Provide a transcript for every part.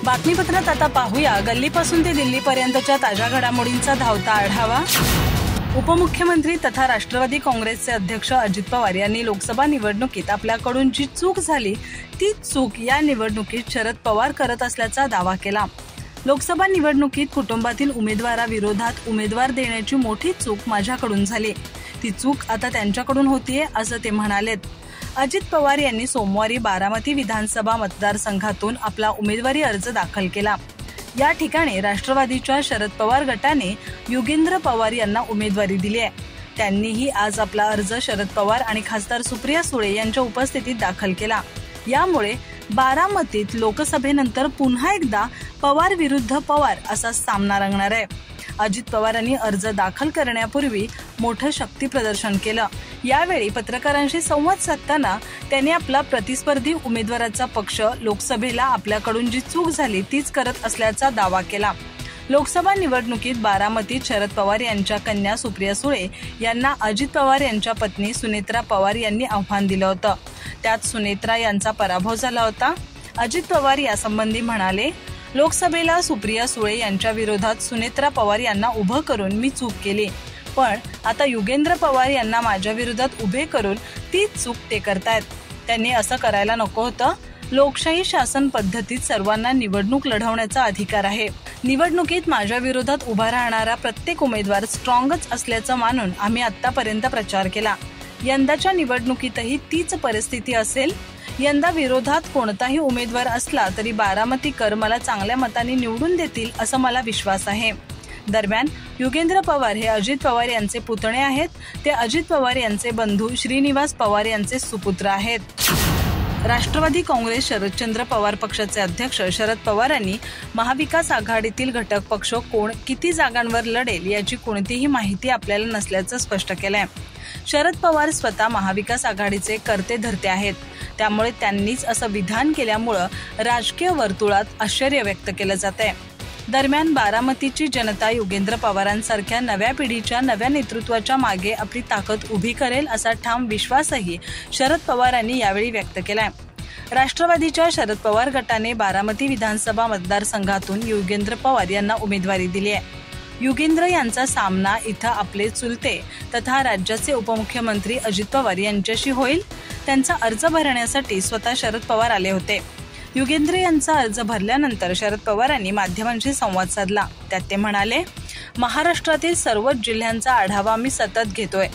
बातमीपत्रात आता पाहूया गल्लीपासून ते दिल्लीपर्यंतच्या ताज्या घडामोडींचा धावता आढावा। उपमुख्यमंत्री तथा राष्ट्रवादी काँग्रेसचे अध्यक्ष अजित पवार यांनी लोकसभा निवडणुकीत आपल्याकडून जी चूक झाली ती चूक या निवडणुकीत शरद पवार करत असल्याचा दावा केला। लोकसभा निवडणुकीत कुटुंबातील उमेदवाराविरोधात उमेदवार देण्याची मोठी चूक माझ्याकडून झाली, ती चूक आता त्यांच्याकडून होतीये असं ते म्हणालेत। अजित पवार यांनी सोमवारी बारामती विधानसभा मतदारसंघातून आपला उमेदवारी अर्ज दाखल केला। या ठिकाणी राष्ट्रवादीच्या शरद पवार गटाने योगेंद्र पवार यांना उमेदवारी दिली आहे। त्यांनीही आज आपला अर्ज शरद पवार आणि खासदार सुप्रिया सुळे यांच्या उपस्थितीत दाखल केला। यामुळे बारामतीत लोकसभेनंतर पुन्हा एकदा पवार विरुद्ध पवार असा सामना रंगणार आहे। अजित पवारांनी अर्ज दाखल करण्यापूर्वी मोठं शक्ती प्रदर्शन केलं। यावेळी पत्रकारांशी संवाद साधताना त्यांनी आपला प्रतिस्पर्धी उमेदवाराचा पक्ष लोकसभेला आपल्याकडून जी चूक झाली तीच करत असल्याचा दावा केला। लोकसभा निवडणुकीत बारामतीत शरद पवार यांच्या कन्या सुप्रिया सुळे यांना अजित पवार यांच्या पत्नी सुनेत्रा पवार यांनी आव्हान दिलं होतं। त्यात सुनेत्रा यांचा पराभव झाला होता। अजित पवार यासंबंधी म्हणाले, लोकसभेला सुप्रिया सुळे यांच्या विरोधात सुनेत्रा पवार यांना उभं करून मी चूक केली, पण आता योगेंद्र पवार यांना माझ्या विरोधात उभे करून तीच चूक ते करतायत। त्यांनी असं करायला नको होतं। लोकशाही शासन पद्धतीत सर्वांना निवडणूक लढवण्याचा अधिकार आहे। निवडणुकीत माझ्या विरोधात उभा राहणारा प्रत्येक उमेदवार स्ट्रॉंगच असल्याचं मानून आम्ही आतापर्यंत प्रचार केला। यंदाच्या निवडणुकीतही तीच परिस्थिती असेल। यंदा विरोधात कोणताही उमेदवार असला तरी बारामतीकर मला चांगल्या मताने निवडून देतील असं मला विश्वास आहे। दरम्यान योगेंद्र पवार हे अजित पवार यांचे पुतणे आहेत। ते अजित पवार यांचे बंधू श्रीनिवास पवार यांचे सुपुत्र आहेत। राष्ट्रवादी काँग्रेस शरदचंद्र पवार पक्षाचे अध्यक्ष शरद पवारांनी महाविकास आघाडीतील घटक पक्ष कोण किती जागांवर लढेल याची कोणतीही माहिती आपल्याला नसल्याचं स्पष्ट केलंय। शरद पवार स्वतः महाविकास आघाडीचे कर्ते धर्ते आहेत, त्यामुळे त्यांनीच असं विधान केल्यामुळं राजकीय वर्तुळात आश्चर्य व्यक्त केलं जातंय। दरम्यान बारामतीची जनता योगेंद्र पवारांसारख्या नव्या पिढीच्या नव्या नेतृत्वाच्या मागे आपली ताकद उभी करेल असा ठाम विश्वासही शरद पवारांनी यावेळी व्यक्त केलाय। राष्ट्रवादीच्या शरद पवार गटाने बारामती विधानसभा मतदारसंघातून योगेंद्र पवार यांना उमेदवारी दिली आहे। योगेंद्र यांचा सामना इथं आपले चुलते तथा राज्याचे उपमुख्यमंत्री अजित पवार यांच्याशी होईल। त्यांचा अर्ज भरण्यासाठी स्वतः शरद पवार आले होते। योगेंद्र यांचा अर्ज भरल्यानंतर शरद पवारांनी माध्यमांशी संवाद साधला। त्यात ते म्हणाले, महाराष्ट्रातील सर्वच जिल्ह्यांचा आढावा मी सतत घेतोय।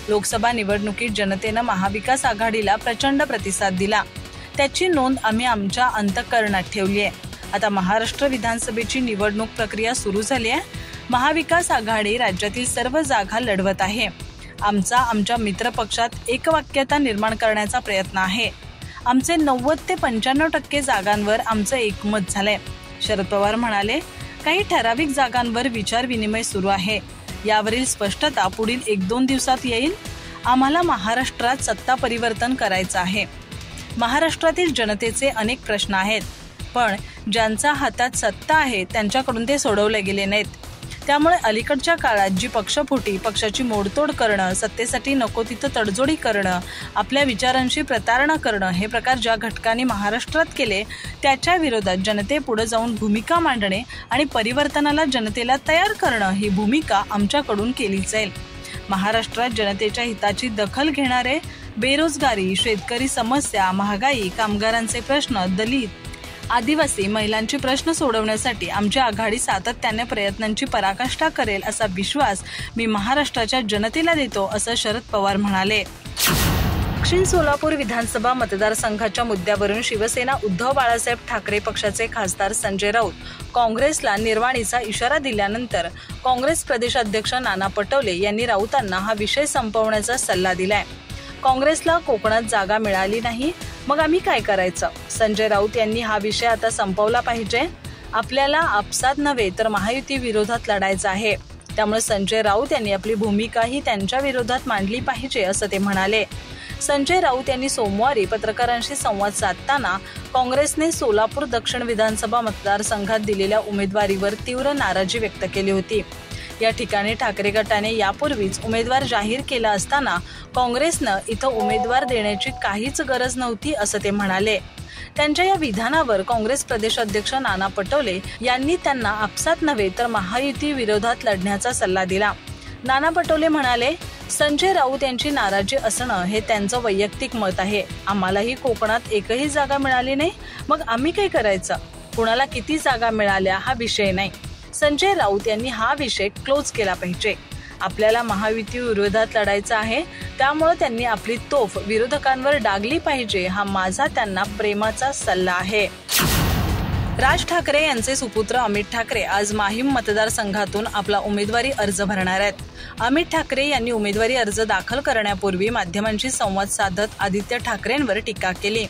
लोकसभा निवडणुकीत जनतेनं महाविकास आघाडीला प्रचंड प्रतिसाद दिला, त्याची नोंद आम्ही आमच्या अंतःकरणात ठेवली आहे। आता महाराष्ट्र विधानसभेची निवडणूक प्रक्रिया सुरू झाली आहे। महाविकास आघाडी राज्यातील सर्व जागा लढवत आहे। आमच्या मित्र पक्षात एकवाक्यता निर्माण करण्याचा प्रयत्न आहे। आमचे 90 ते 95% जागांवर आमचं एकमत झालंय। शरद पवार म्हणाले, काही ठराविक जागांवर विचार विनिमय सुरू आहे। यावरील स्पष्टता पुढील 1-2 दिवसात येईल। आम्हाला महाराष्ट्रात सत्ता परिवर्तन करायचं आहे। महाराष्ट्रातील जनतेचे अनेक प्रश्न आहेत, पण ज्यांच्या हातात सत्ता आहे त्यांच्याकडून ते सोडवले गेले नाहीत। त्यामुळे अलीकडच्या काळात जी पक्षफुटी, पक्षाची मोडतोड करणं, सत्तेसाठी नको तिथं तडजोडी करणं, आपल्या विचारांशी प्रतारणा करणं हे प्रकार ज्या घटकांनी महाराष्ट्रात केले त्याच्या विरोधात जनतेपुढे जाऊन भूमिका मांडणे आणि परिवर्तनाला जनतेला तयार करणं ही भूमिका आमच्याकडून केली जाईल। महाराष्ट्रात जनतेच्या हिताची दखल घेणारे बेरोजगारी, शेतकरी समस्या, महागाई, कामगारांचे प्रश्न, दलित, आदिवासी, महिलांचे प्रश्न सोडवण्यासाठी आमची आघाडी सातत्याने प्रयत्नांची पराकाष्ठा करेल असा विश्वास मी महाराष्ट्राच्या जनतेला देतो असं शरद पवार म्हणाले। दक्षिण सोलापूर विधानसभा मतदारसंघाच्या मुद्द्यावरून शिवसेना उद्धव बाळासाहेब ठाकरे पक्षाचे खासदार संजय राऊत काँग्रेसला निर्वाणीचा इशारा दिल्यानंतर काँग्रेस प्रदेशाध्यक्ष नाना पटोले यांनी राऊतांना हा विषय संपवण्याचा सल्ला दिलाय। काँग्रेसला कोकणात जागा मिळाली नाही, मग आम्ही काय करायचं? संजय राऊत यांनी हा विषय आता संपवला पाहिजे। आपल्याला आपसात नव्हे तर महायुती विरोधात लढायचं आहे। त्यामुळे संजय राऊत यांनी आपली भूमिकाही त्यांच्या विरोधात मांडली पाहिजे असं ते म्हणाले। संजय राऊत यांनी सोमवारी पत्रकारांशी संवाद साधताना काँग्रेसने सोलापूर दक्षिण विधानसभा मतदारसंघात दिलेल्या उमेदवारीवर तीव्र नाराजी व्यक्त केली होती। या ठिकाणी ठाकरे गटाने यापूर्वीच उमेदवार जाहीर केला असताना काँग्रेसनं इथं उमेदवार देण्याची काहीच गरज नव्हती असं ते म्हणाले। त्यांच्या या विधानावर काँग्रेस प्रदेश अध्यक्ष नाना पटोले यांनी त्यांना आपसात नव्हे तर महायुती विरोधात लढण्याचा सल्ला दिला। नाना पटोले म्हणाले, संजय राऊत यांची नाराजी असणं हे त्यांचं वैयक्तिक मत आहे। आम्हालाही कोकणात एकही जागा मिळाली नाही, मग आम्ही काय करायचं? कुणाला किती जागा मिळाल्या हा विषय नाही। संजय राऊत यांनी हा विषय क्लोज केला पाहिजे। आपल्याला महायुती विरोधात लढायचं आहे, त्यामुळे त्यांनी आपली तोफ विरोधकांवर डागली पाहिजे, हा माझा त्यांना प्रेमाचा सल्ला आहे। राज ठाकरे यांचे सुपुत्र अमित ठाकरे आज माहीम मतदारसंघातून आपला उमेदवारी अर्ज भरणार आहेत। अमित ठाकरे यांनी उमेदवारी अर्ज दाखल करण्यापूर्वी माध्यमांशी संवाद साधत आदित्य ठाकरेंवर टीका केली।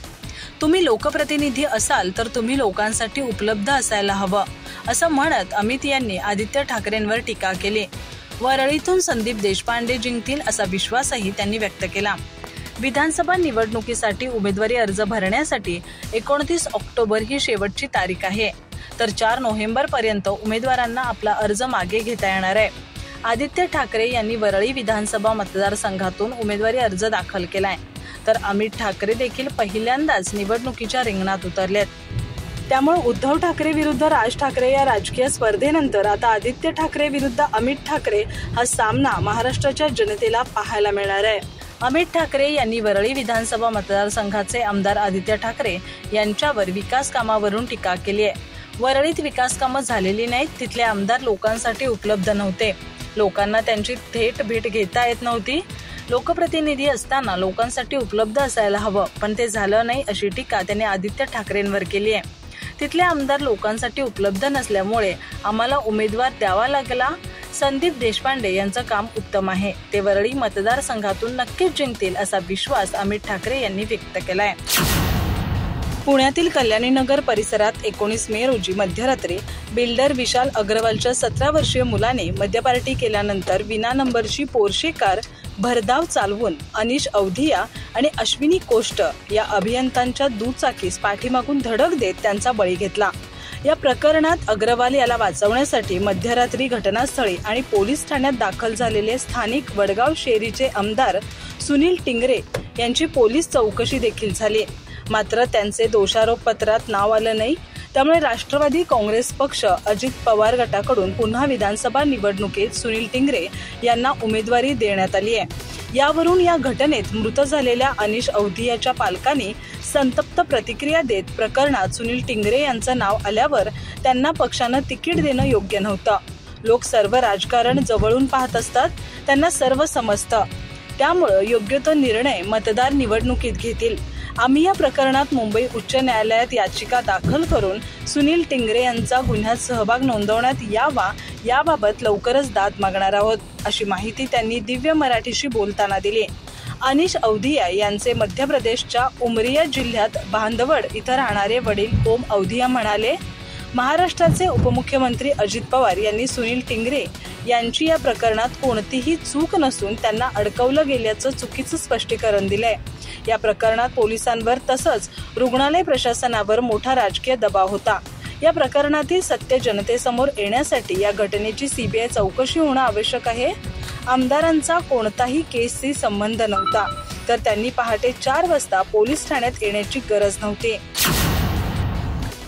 तुम्ही लोकप्रतिनिधी असाल तर तुम्ही लोकांसाठी उपलब्ध असायला हवं, असं म्हणत अमित यांनी आदित्य ठाकरेंवर टीका केली। वरळीतून संदीप देशपांडे जिंकतील असा विश्वासही त्यांनी व्यक्त केला। विधानसभा निवडणुकीसाठी उमेदवारी अर्ज भरण्यासाठी 29 ऑक्टोबर ही शेवटची तारीख आहे, तर 4 नोव्हेंबर पर्यंत उमेदवारांना आपला अर्ज मागे घेता येणार आहे। आदित्य ठाकरे यांनी वरळी विधानसभा मतदारसंघातून उमेदवारी अर्ज दाखल केलाय, तर अमित ठाकरे देखील पहिल्यांदाच निवडणुकीच्या रिंगणात उतरलेत। त्यामुळे उद्धव ठाकरे विरुद्ध राज ठाकरे या राजकीय स्पर्धेनंतर आता आदित्य ठाकरे विरुद्ध अमित ठाकरे हा सामना महाराष्ट्राच्या जनतेला पाहायला मिळणार आहे। अमित ठाकरे यांनी वरळी विधानसभा मतदारसंघाचे आमदार आदित्य ठाकरे यांच्यावर विकास कामावरून टीका केली आहे। वरळीत विकास कामं झालेली नाहीत, तिथले आमदार लोकांसाठी उपलब्ध नव्हते, लोकांना त्यांची थेट भेट घेता येत नव्हती। लोकप्रतिनिधी असताना लोकांसाठी उपलब्ध असायला हवं, पण ते झालं नाही, अशी टीका त्यांनी आदित्य ठाकरेंवर केली आहे। तिथले आमदार लोकांसाठी उपलब्ध नसल्यामुळे आम्हाला उमेदवार द्यावा लागला। संदीप देशपांडे यांचं काम उत्तम आहे, ते वरळी मतदारसंघातून नक्कीच जिंकतील असा विश्वास अमित ठाकरे यांनी व्यक्त केलाय। पुण्यातील कल्याणीनगर परिसरात 19 मे रोजी मध्यरात्री बिल्डर विशाल अग्रवालच्या 17 वर्षीय मुलाने मद्यपार्टी केल्यानंतर विना नंबरची पोर्शे कार भरधाव चालवून अनिश अवधिया आणि अश्विनी कोष्ट या अभियंत्यांच्या दुचाकीस पाठीमागून धडक देत त्यांचा बळी घेतला। या प्रकरणात अग्रवाल याला वाचवण्यासाठी मध्यरात्री घटनास्थळी आणि पोलीस ठाण्यात दाखल झालेले स्थानिक वडगाव शेरीचे आमदार सुनील टिंगरे यांची पोलीस चौकशी देखील झाली, मात्र त्यांचे दोषारोपपत्रात नाव आलं नाही। त्यामुळे राष्ट्रवादी काँग्रेस पक्ष अजित पवार गटाकडून पुन्हा विधानसभा निवडणुकीत सुनील टिंगरे यांना उमेदवारी देण्यात आली आहे। यावरून या घटनेत मृत झालेल्या अनिश अवधियाच्या पालकांनी संतप्त प्रतिक्रिया देत प्रकरणात सुनील टिंगरे यांचं नाव आल्यावर त्यांना पक्षानं तिकीट देणं योग्य नव्हतं। लोक सर्व राजकारण जवळून पाहत असतात, त्यांना सर्व समजतं, त्यामुळे योग्य तो निर्णय मतदार निवडणुकीत घेतील। आम्ही या प्रकरणात मुंबई उच्च न्यायालयात याचिका दाखल करून सुनील टिंगरे यांचा गुन्ह्यात सहभाग नोंदवण्यात यावा याबाबत लवकरच दाद मागणार आहोत, अशी माहिती त्यांनी दिव्य मराठीशी बोलताना दिली। अनिश अवधिया यांचे मध्य प्रदेशच्या उमरिया जिल्ह्यात बांधवड इथं राहणारे वडील ओम अवधिया म्हणाले, महाराष्ट्राचे उपमुख्यमंत्री अजित पवार यांनी सुनील टिंगरे यांची या प्रकरणात कोणतीही चूक नसून त्यांना अडकवलं गेल्याचं चुकीचं स्पष्टीकरण दिलंय। या प्रकरणात पोलिसांवर तसंच रुग्णालय प्रशासनावर मोठा राजकीय दबाव होता। या प्रकरणातील सत्य जनतेसमोर येण्यासाठी या घटनेची सीबीआय चौकशी होणं आवश्यक आहे। आमदारांचा कोणताही केसशी संबंध नव्हता, तर त्यांनी पहाटे 4 वाजता पोलीस ठाण्यात येण्याची गरज नव्हती।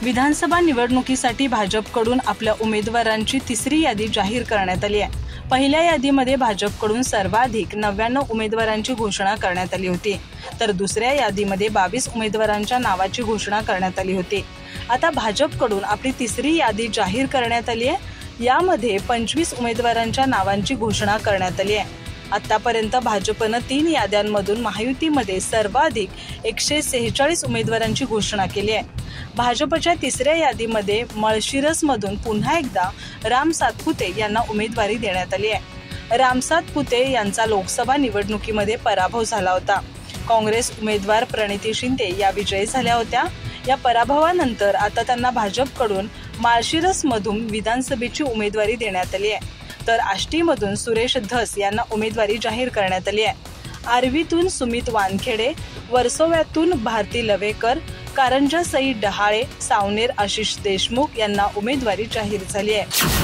विधानसभा निवडणुकीसाठी भाजपकडून आपल्या उमेदवारांची 3री यादी जाहीर करण्यात आली आहे। पहिल्या यादीमध्ये भाजपकडून सर्वाधिक 99 उमेदवारांची घोषणा करण्यात आली होती, तर दुसऱ्या यादीमध्ये 22 उमेदवारांच्या नावाची घोषणा करण्यात आली होती। आता भाजपकडून आपली 3री यादी जाहीर करण्यात आली आहे। यामध्ये 25 उमेदवारांच्या नावांची घोषणा करण्यात आली आहे। आतापर्यंत भाजपनं 3 याद्यांमधून महायुतीमध्ये सर्वाधिक 146 उमेदवारांची घोषणा केली आहे। भाजपच्या 3ऱ्या यादीमध्ये माळशिरसमधून पुन्हा एकदा राम सातपुते यांना उमेदवारी देण्यात आली आहे। राम सातपुते यांचा लोकसभा निवडणुकीमध्ये पराभव झाला होता। काँग्रेस उमेदवार प्रणिती शिंदे या विजयी झाल्या होत्या। या पराभवानंतर आता त्यांना भाजपकडून माळशिरसमधून विधानसभेची उमेदवारी देण्यात आली आहे, तर आष्टीमधून सुरेश धस यांना उमेदवारी जाहीर करण्यात आली आहे। आर्वीतून सुमित वानखेडे, वर्सोव्यातून भारती लवेकर, कारंजा सई डहाळे, सावनेर आशिष देशमुख यांना उमेदवारी जाहीर झाली आहे।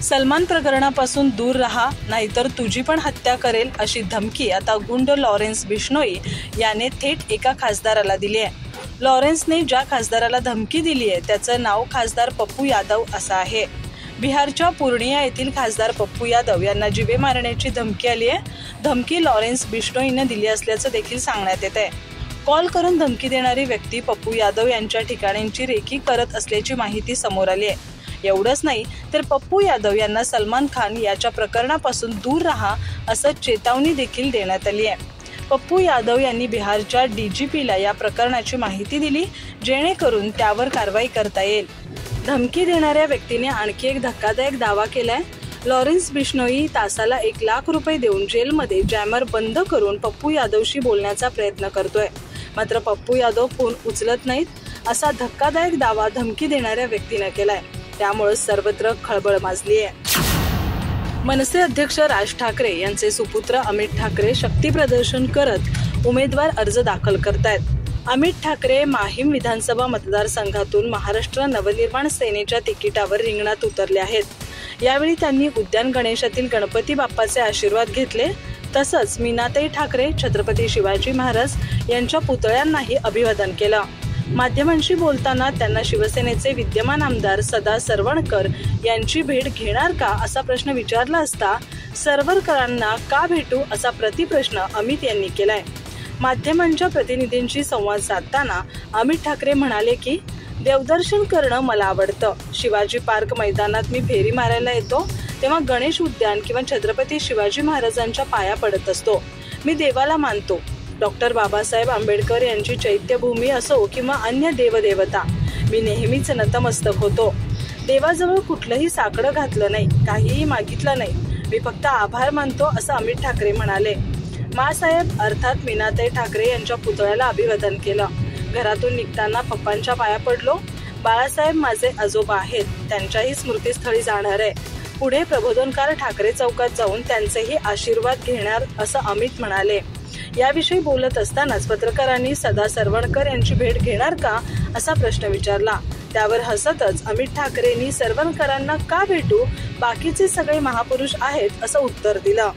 सलमान प्रकरणापासून दूर राहा, नाहीतर तुझी पण हत्या करेल, अशी धमकी आता गुंड लॉरेन्स बिश्नोई याने थेट एका खासदाराला दिली आहे। लॉरेन्सने ज्या खासदाराला धमकी दिली आहे त्याचं नाव खासदार पप्पू यादव असं आहे. बिहारच्या पूर्णिया येथील खासदार पप्पू यादव यांना जीवे मारण्याची धमकी आली आहे. धमकी लॉरेन्स बिश्नोईने दिली असल्याचं देखील सांगण्यात येत आहे. कॉल करून धमकी देणारी व्यक्ती पप्पू यादव यांच्या ठिकाणांची रेकी करत असल्याची माहिती समोर आली आहे. एवढंच नाही तर पप्पू यादव यांना सलमान खान याच्या प्रकरणापासून दूर राहा असं चेतावणी देखील देण्यात आली आहे. पप्पू यादव यांनी बिहारच्या DGPला या प्रकरणाची माहिती दिली, जेणेकरून त्यावर कारवाई करता येईल. धमकी देणाऱ्या व्यक्तीने आणखी एक धक्कादायक दावा केलाय. लॉरेन्स बिश्नोई तासाला 1 लाख रुपये देऊन जेलमध्ये जॅमर बंद करून पप्पू यादवशी बोलण्याचा प्रयत्न करतोय. मात्र पप्पू यादव फोन उचलत नाहीत असा धक्कादायक दावा धमकी देणाऱ्या व्यक्तीने केलाय. त्यामुळे सर्वत्र खळबळ माजली आहे. मनसे अध्यक्ष राज ठाकरे यांचे सुपुत्र अमित ठाकरे शक्ती प्रदर्शन करत उमेदवार अर्ज दाखल करतायत. अमित ठाकरे माहीम विधानसभा मतदारसंघातून महाराष्ट्र नवनिर्माण सेनेच्या तिकिटावर रिंगणात उतरले आहेत. यावेळी त्यांनी उद्यान गणेशातील गणपती बाप्पाचे आशीर्वाद घेतले. तसंच मीनाताई ठाकरे, छत्रपती शिवाजी महाराज यांच्या पुतळ्यांनाही अभिवादन केलं. माध्यमांशी बोलताना त्यांना शिवसेनेचे विद्यमान आमदार सदा सरवणकर यांची भेट घेणार का असा प्रश्न विचारला असता सरवणकरांना का भेटू असा प्रतिप्रश्न अमित यांनी केलाय. माध्यमांच्या प्रतिनिधींशी संवाद साधताना अमित ठाकरे म्हणाले की देवदर्शन करणं मला आवडतं. शिवाजी पार्क मैदानात मी फेरी मारायला येतो तेव्हा गणेश उद्यान किंवा छत्रपती शिवाजी महाराजांच्या पाया पडत असतो. मी देवाला मानतो. डॉक्टर बाबासाहेब आंबेडकर यांची चैत्यभूमी असो किंवा अन्य देवदेवता, मी नेहमीच नतमस्तक होतो. देवाजवळ कुठलंही साकडं घातलं नाही, काहीही मागितलं नाही. मी फक्त आभार मानतो असं अमित ठाकरे म्हणाले. मासाहेब अर्थात मीनाताई ठाकरे यांच्या पुतळ्याला अभिवादन केलं. घरातून निघताना पप्पांच्या पाया पडलो. बाळासाहेब माझे आजोबा आहेत, त्यांच्याही स्मृतीस्थळी जाणार आहे. पुढे प्रबोधनकार ठाकरे चौकात जाऊन त्यांचेही आशीर्वाद घेणार असं अमित म्हणाले. याविषयी बोलत असतानाच पत्रकारांनी सदा सरवणकर यांची भेट घेणार का असा प्रश्न विचारला. त्यावर हसतच अमित ठाकरेंनी सरवणकरांना का भेटू, बाकीचे सगळे महापुरुष आहेत असं उत्तर दिलं.